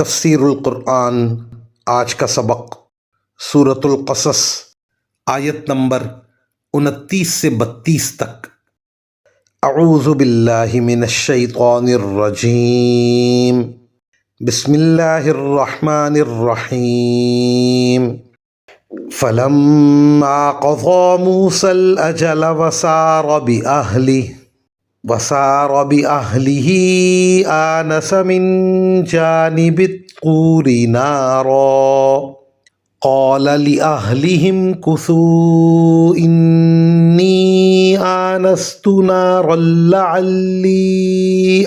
तफसीरुल कुरान। आज का सबक सूरतुल क़सस आयत नंबर 29 से 32 तक। अऊज़ु बिल्लाहि मिनश शैतानिर रजीम। बिस्मिल्लाहिर रहमानिर रहीम। फलम्मा क़ज़ा मूसल अजल वसार बिअहलिही आनस मिन जानिबित तूरि नारा क़ाल लिअहलिहिम कुसू इन्नी आनस्तु नारन लअल्ली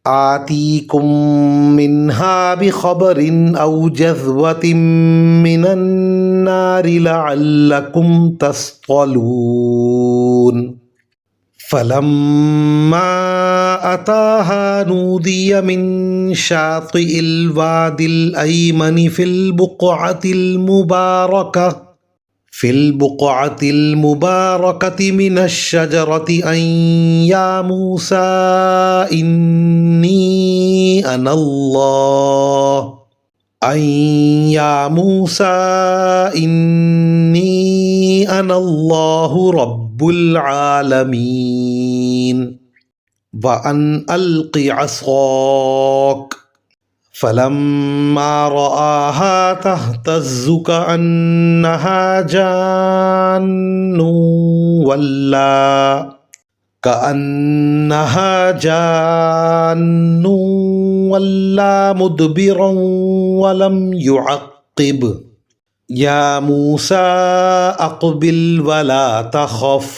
आतीकुम मिन्हा बिख़बरिन औ जज़वतिन मिनन नारि लअल्लकुम तस्क़लून। फ़लम्मा अताहा नूदिय मिन शातिइल वादिल अयमनि फिल बुक़अतिल मुबारकति मिनश शजरति अन या मूसा इन्नी अनल्लाहु रब्बुल आलमीन व अन अल्क़ि असाक फ़लम्मा रआहा तहतज़्ज़ु कअन्नहा जान्नुन वल्ला मुदबिरन वलम युअक़्क़िब। या मूसा अक़बिल वला तख़फ़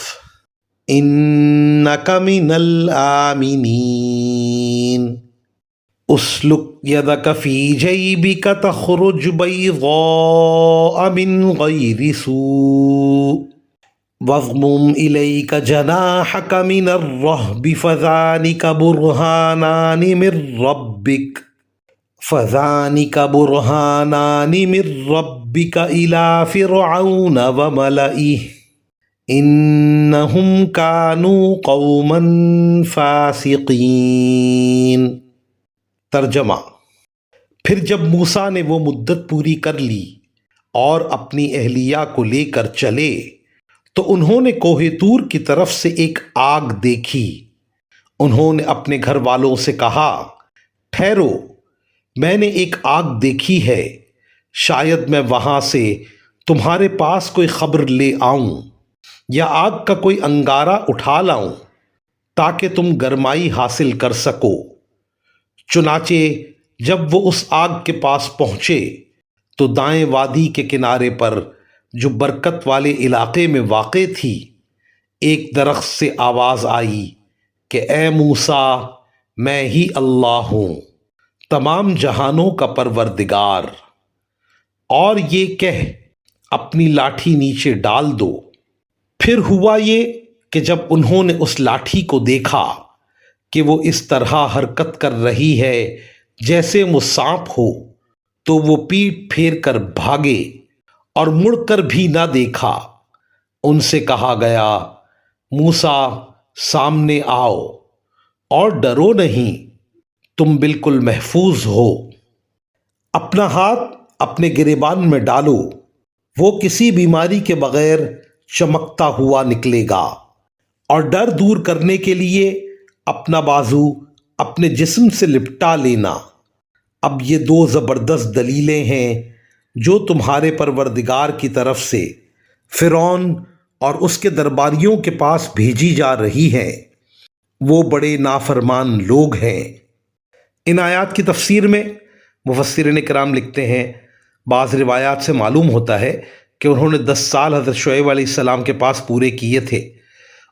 इन्नक मिनल आमिनीन। उसलुक यदक फ़ी जैबिक तख़रुज बैज़ाअ मिन गैरि सूअ वज़्मुम इलैक जनाहक मिनर रहबि फ़ज़ालिक बुरहानानि मिर रब्बिक इला फ़िरऔन व मलइहि इन्नहुम कानू क़ौमन फ़ासिक़ीन। तर्जमा। फिर जब मूसा ने वो मुद्दत पूरी कर ली और अपनी अहलिया को लेकर चले तो उन्होंने कोहे तूर की तरफ से एक आग देखी। उन्होंने अपने घर वालों से कहा, ठहरो, मैंने एक आग देखी है, शायद मैं वहां से तुम्हारे पास कोई खबर ले आऊं या आग का कोई अंगारा उठा लाऊं ताकि तुम गरमाई हासिल कर सको। चुनाचे जब वो उस आग के पास पहुंचे तो दाएं वादी के किनारे पर जो बरकत वाले इलाके में वाक़े थी, एक दरख्त से आवाज़ आई कि ए मूसा, मैं ही अल्लाह हूँ, तमाम जहानों का परवरदिगार, और ये कह अपनी लाठी नीचे डाल दो। फिर हुआ ये कि जब उन्होंने उस लाठी को देखा कि वो इस तरह हरकत कर रही है जैसे वो सांप हो, तो वो पीठ फेर कर भागे और मुड़कर भी ना देखा। उनसे कहा गया, मूसा, सामने आओ और डरो नहीं, तुम बिल्कुल महफूज हो। अपना हाथ अपने गिरेबान में डालो, वो किसी बीमारी के बगैर चमकता हुआ निकलेगा। और डर दूर करने के लिए अपना बाजू अपने जिस्म से लिपटा लेना। अब ये दो ज़बरदस्त दलीलें हैं जो तुम्हारे परवरदिगार की तरफ से फ़िरौन और उसके दरबारियों के पास भेजी जा रही हैं। वो बड़े नाफरमान लोग हैं। इन आयात की तफसीर में मुफस्सिरीन किराम लिखते हैं, बाज़ रिवायात से मालूम होता है कि उन्होंने 10 साल हज़रत शुएब अलैहिस्सलाम के पास पूरे किए थे।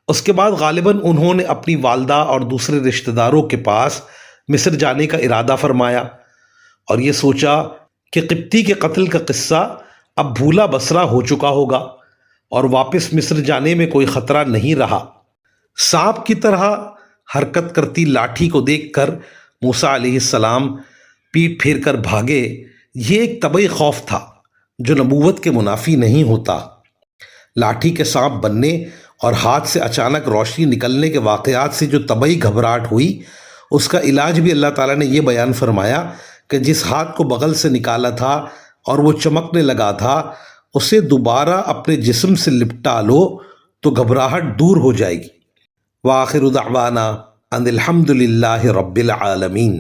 उसके बाद गालिबन उन्होंने अपनी वालदा और दूसरे रिश्तेदारों के पास मिस्र जाने का इरादा फरमाया और ये सोचा कि क़िब्ती के कत्ल का किस्सा अब भूला बसरा हो चुका होगा और वापस मिस्र जाने में कोई ख़तरा नहीं रहा। सांप की तरह हरकत करती लाठी को देखकर मूसा अलैहिस्सलाम पीठ फेर कर भागे। ये एक तबई खौफ था जो नबूवत के मुनाफी नहीं होता। लाठी के सांप बनने और हाथ से अचानक रोशनी निकलने के वाक़यात से जो तबई घबराहट हुई, उसका इलाज भी अल्लाह ताला ने ये बयान फरमाया कि जिस हाथ को बगल से निकाला था और वो चमकने लगा था, उसे दोबारा अपने जिस्म से लिपटा लो तो घबराहट दूर हो जाएगी। व आखिरु दअवाना अनिल हम्दुलिल्लाहि रब्बिल आलमीन।